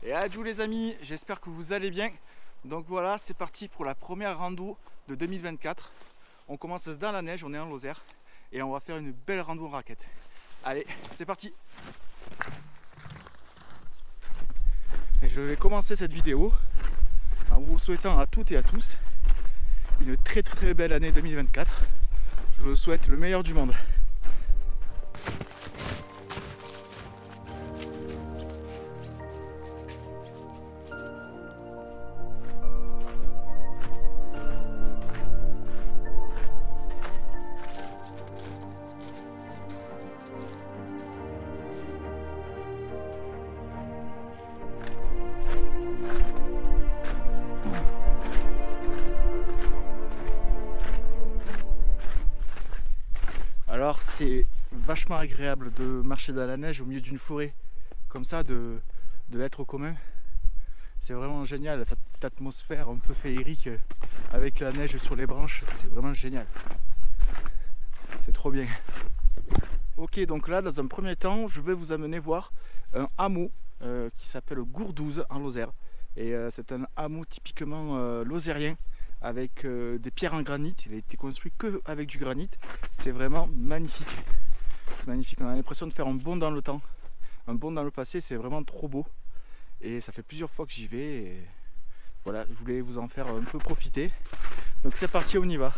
Et adieu les amis, j'espère que vous allez bien. Donc voilà, c'est parti pour la première rando de 2024. On commence dans la neige, on est en Lozère et on va faire une belle rando en raquette. Allez, c'est parti. Et je vais commencer cette vidéo en vous souhaitant à toutes et à tous une très belle année 2024. Je vous souhaite le meilleur du monde. Alors c'est vachement agréable de marcher dans la neige au milieu d'une forêt comme ça, de l'être commun. C'est vraiment génial, cette atmosphère un peu féerique avec la neige sur les branches, c'est vraiment génial. C'est trop bien. Ok, donc là dans un premier temps je vais vous amener voir un hameau qui s'appelle Gourdouze en Lozère. Et c'est un hameau typiquement lozérien avec des pierres en granit. Il a été construit que avec du granit. C'est vraiment magnifique. C'est magnifique, on a l'impression de faire un bond dans le temps, un bond dans le passé. C'est vraiment trop beau et ça fait plusieurs fois que j'y vais et voilà, je voulais vous en faire un peu profiter. Donc c'est parti, on y va.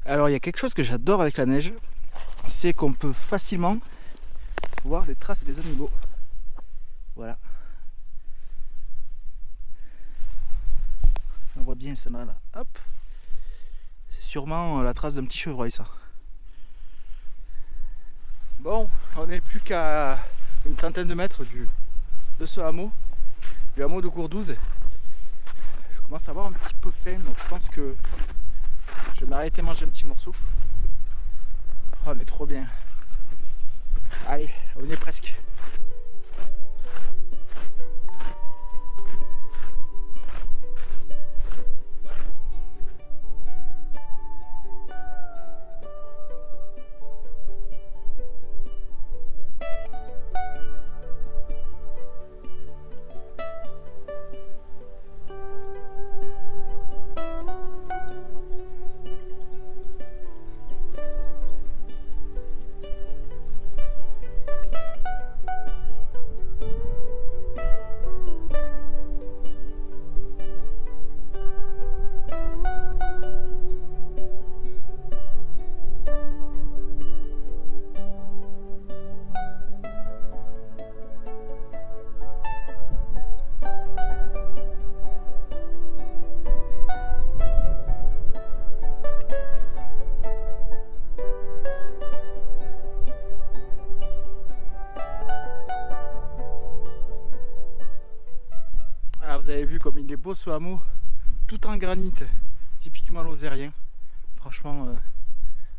Alors il y a quelque chose que j'adore avec la neige, c'est qu'on peut facilement voir des traces des animaux. Voilà. On voit bien ça là. Hop. C'est sûrement la trace d'un petit chevreuil ça. Bon, on n'est plus qu'à une centaine de mètres de ce hameau, du hameau de Gourdouze. Je commence à avoir un petit peu faim, donc je pense que je vais m'arrêter manger un petit morceau. Oh, on est trop bien. Allez, on y est presque. Vous avez vu comme il est beau ce hameau, tout en granit, typiquement lozérien. Franchement,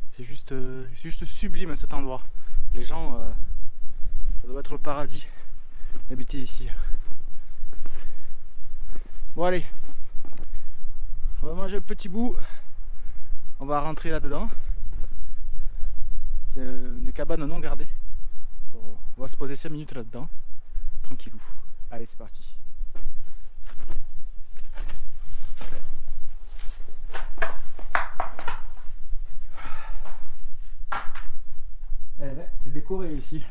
c'est juste sublime cet endroit. Les gens, ça doit être le paradis d'habiter ici. Bon allez, on va manger un petit bout, on va rentrer là-dedans. C'est une cabane non gardée. On va se poser 5 minutes là-dedans, tranquillou. Allez, c'est parti. C'est décoré ici.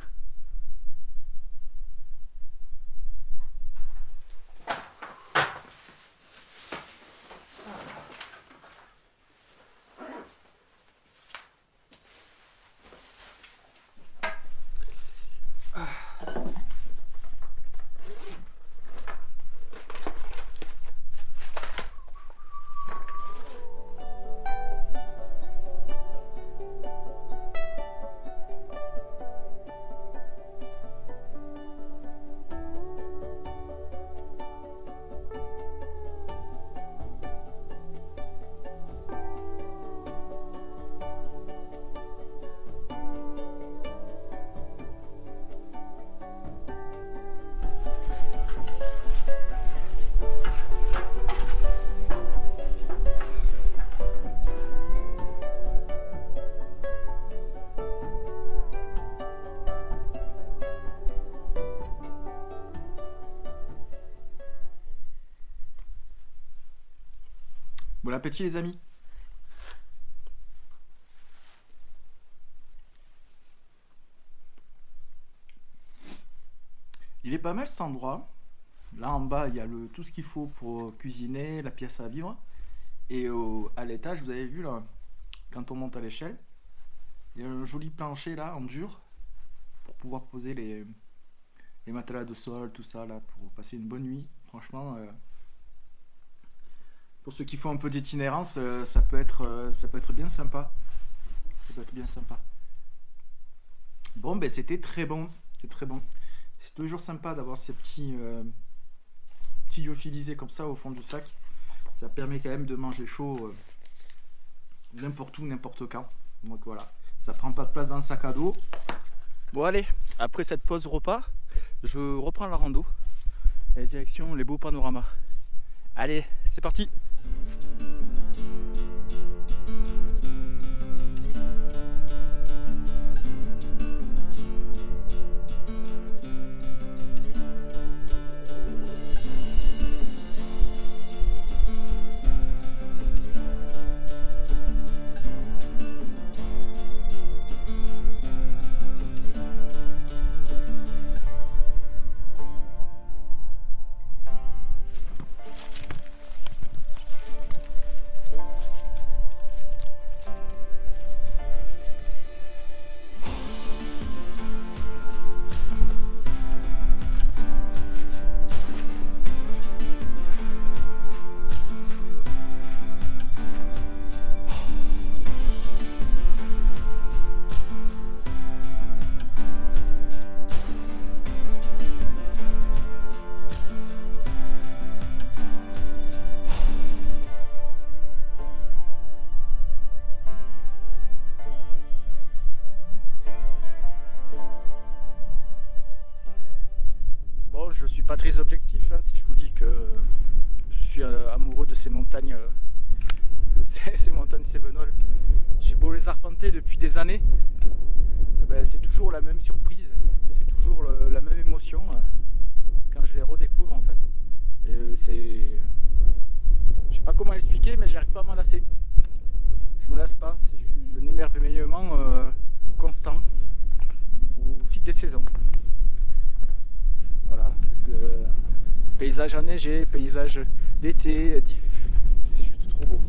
Bon appétit les amis. Il est pas mal cet endroit. Là en bas, il y a tout ce qu'il faut pour cuisiner, la pièce à vivre. Et à l'étage, vous avez vu là, quand on monte à l'échelle, il y a un joli plancher là en dur pour pouvoir poser les matelas de sol, tout ça là, pour passer une bonne nuit. Franchement, pour ceux qui font un peu d'itinérance, ça peut être bien sympa. Ça peut être bien sympa. Bon, ben c'était très bon. C'est très bon. C'est toujours sympa d'avoir ces petits lyophilisés comme ça au fond du sac. Ça permet quand même de manger chaud n'importe où, n'importe quand. Donc voilà, ça prend pas de place dans le sac à dos. Bon allez, après cette pause repas, je reprends la rando et direction les beaux panoramas. Allez, c'est parti. Bon, je suis pas très objectif hein, si je vous dis que je suis amoureux de ces montagnes, ces montagnes cévenoles. J'ai beau les arpenter depuis des années, ben, c'est toujours la même surprise, c'est toujours la même émotion quand je les redécouvre en fait. Je sais pas comment l'expliquer, mais j'arrive pas à m'en lasser. Je me lasse pas, c'est un émerveillement constant au fil des saisons. Voilà, paysage enneigé, paysage d'été, c'est juste trop beau.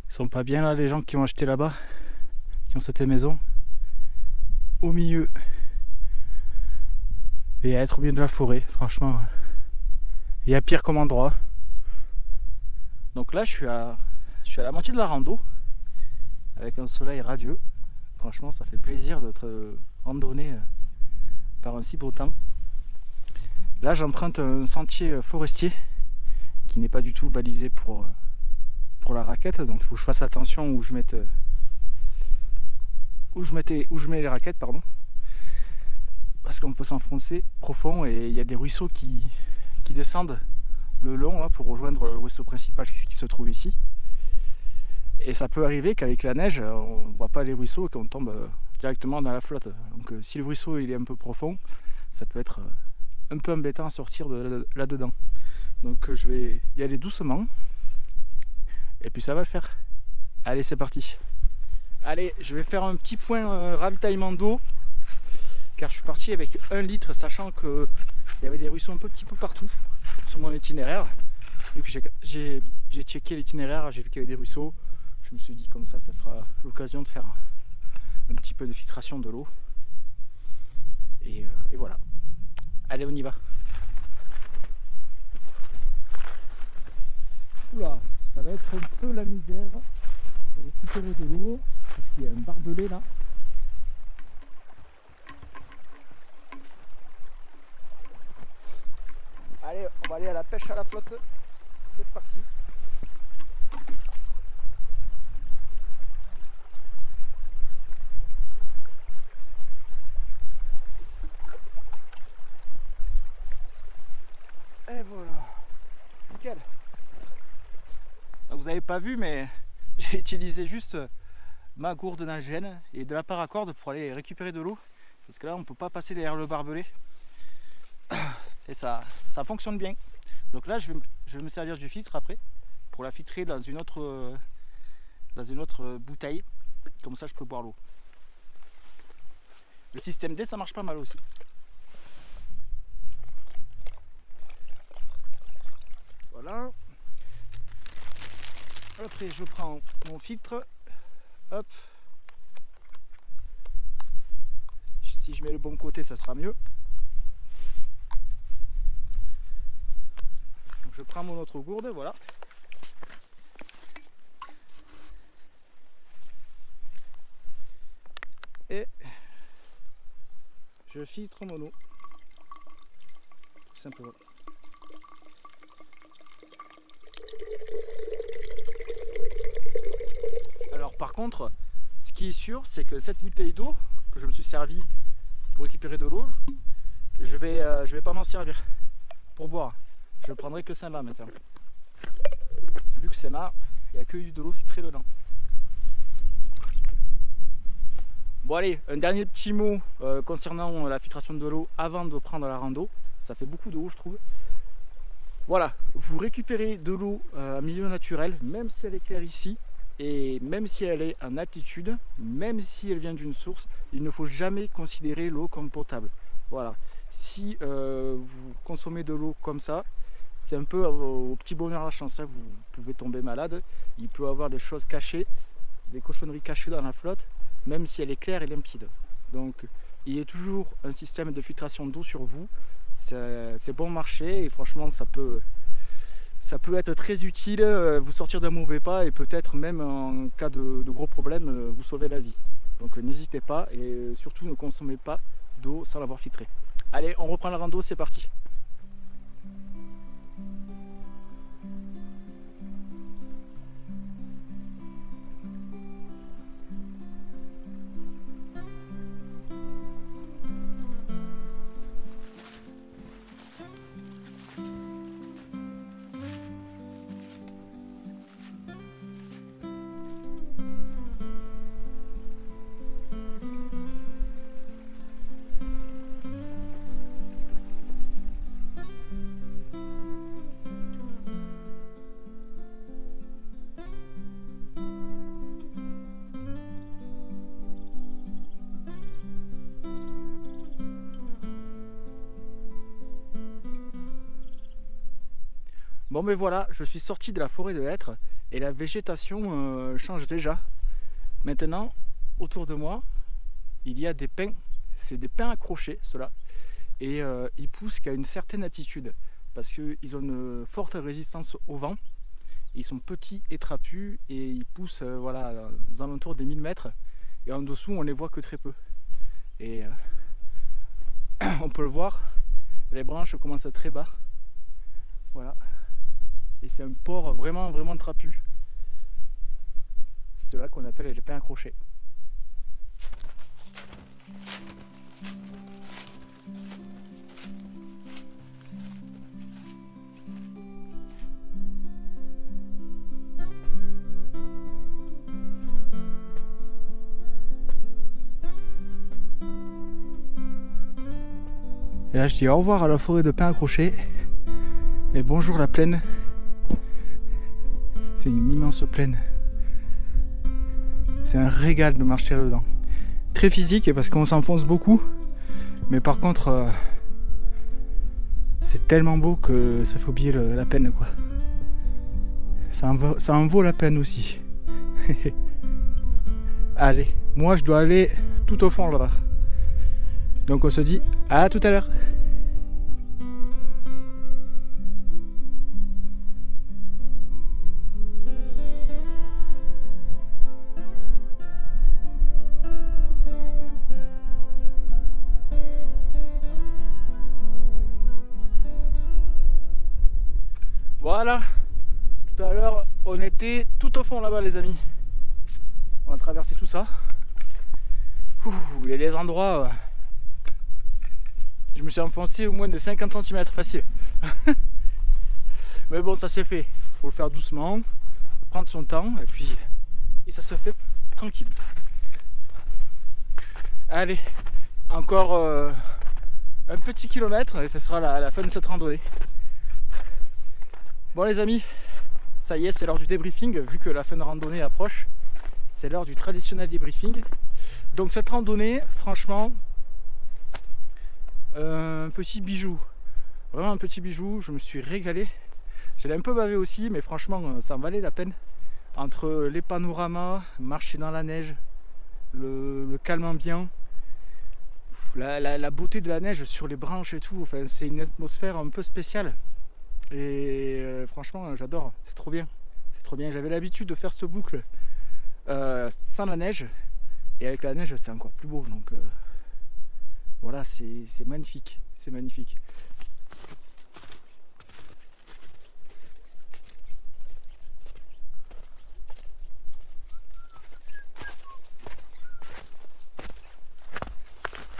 Ils sont pas bien là les gens qui ont acheté là-bas, qui ont cette maison au milieu et à être au milieu de la forêt. Franchement, il y a pire comme endroit. Donc là je suis à la moitié de la rando avec un soleil radieux. Franchement ça fait plaisir d'être randonné par un si beau temps. Là j'emprunte un sentier forestier qui n'est pas du tout balisé pour la raquette, donc il faut que je fasse attention où je mets les raquettes, pardon, parce qu'on peut s'enfoncer profond et il y a des ruisseaux qui descendent le long là, pour rejoindre le ruisseau principal qui se trouve ici. Et ça peut arriver qu'avec la neige, on ne voit pas les ruisseaux et qu'on tombe directement dans la flotte. Donc si le ruisseau il est un peu profond, ça peut être un peu embêtant à sortir de là-dedans. Donc je vais y aller doucement. Et puis ça va le faire. Allez, c'est parti. Allez, je vais faire un petit point ravitaillement d'eau. Car je suis parti avec 1 litre, sachant qu'il y avait des ruisseaux un petit peu partout sur mon itinéraire. Vu que j'ai checké l'itinéraire, j'ai vu qu'il y avait des ruisseaux. Je me suis dit comme ça fera l'occasion de faire un petit peu de filtration de l'eau. Et voilà. Allez, on y va. Oula, ça va être un peu la misère pour récupérer de l'eau parce qu'il y a un barbelé là. Allez, on va aller à la pêche à la flotte. C'est parti. pas vu, mais j'ai utilisé juste ma gourde d'algène et de la paracorde pour aller récupérer de l'eau. Parce que là, on ne peut pas passer derrière le barbelé. Et ça fonctionne bien. Donc là, je vais me servir du filtre après pour la filtrer dans une autre bouteille. Comme ça, je peux boire l'eau. Le système D, ça marche pas mal aussi. Voilà. Après, je prends mon filtre. Hop. Si je mets le bon côté, ça sera mieux. Donc, je prends mon autre gourde, voilà. Et je filtre mon eau. Tout simplement. Alors par contre, ce qui est sûr, c'est que cette bouteille d'eau que je me suis servi pour récupérer de l'eau, je vais pas m'en servir pour boire. Je ne prendrai que celle-là maintenant. Vu que celle-là, il n'y a que de l'eau filtrée dedans. Bon allez, un dernier petit mot concernant la filtration de l'eau avant de prendre la rando. Ça fait beaucoup d'eau je trouve. Voilà, vous récupérez de l'eau en milieu naturel, même si elle est claire ici, et même si elle est en altitude, même si elle vient d'une source, il ne faut jamais considérer l'eau comme potable. Voilà, si vous consommez de l'eau comme ça, c'est un peu au petit bonheur la chance, hein. Vous pouvez tomber malade, il peut y avoir des choses cachées, des cochonneries cachées dans la flotte, même si elle est claire et limpide. Donc il y a toujours un système de filtration d'eau sur vous, c'est bon marché et franchement ça peut être très utile, vous sortir d'un mauvais pas et peut-être même en cas de gros problème vous sauver la vie. Donc n'hésitez pas et surtout ne consommez pas d'eau sans l'avoir filtrée. Allez, on reprend la rando, c'est parti. Bon mais voilà, je suis sorti de la forêt de hêtres et la végétation change déjà. Maintenant, autour de moi, il y a des pins, c'est des pins accrochés ceux-là, et ils poussent qu'à une certaine altitude parce qu'ils ont une forte résistance au vent, ils sont petits et trapus et ils poussent voilà, aux alentours des 1000 mètres et en dessous on les voit que très peu. Et on peut le voir, les branches commencent très bas, voilà. Et c'est un port vraiment trapu. C'est cela qu'on appelle les pins accrochés. Et là je dis au revoir à la forêt de pins accrochés et bonjour la plaine. C'est une immense plaine. C'est un régal de marcher là-dedans. Très physique parce qu'on s'enfonce beaucoup. Mais par contre, c'est tellement beau que ça fait oublier la peine quoi. Ça en vaut la peine aussi. Allez, moi je dois aller tout au fond là-bas. Donc on se dit à tout à l'heure. Voilà, tout à l'heure on était tout au fond là-bas les amis. On a traversé tout ça. Ouh, il y a des endroits, je me suis enfoncé au moins de 50 cm facile. Mais bon, ça s'est fait, faut le faire doucement. prendre son temps et ça se fait tranquille. Allez, encore un petit kilomètre et ça sera la fin de cette randonnée. Bon les amis, ça y est, c'est l'heure du débriefing. Vu que la fin de randonnée approche, c'est l'heure du traditionnel débriefing. Donc cette randonnée, franchement, un petit bijou. Vraiment un petit bijou, je me suis régalé. J'allais un peu baver aussi, mais franchement, ça en valait la peine. Entre les panoramas, marcher dans la neige, le calme ambiant, la beauté de la neige sur les branches et tout, enfin, c'est une atmosphère un peu spéciale. Et franchement, j'adore, c'est trop bien. C'est trop bien. J'avais l'habitude de faire cette boucle sans la neige, et avec la neige, c'est encore plus beau. Donc voilà, c'est magnifique. C'est magnifique.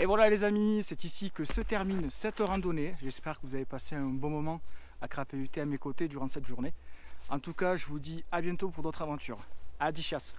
Et voilà les amis, c'est ici que se termine cette randonnée. J'espère que vous avez passé un bon moment à crapahuter à mes côtés durant cette journée. En tout cas, je vous dis à bientôt pour d'autres aventures. Adios!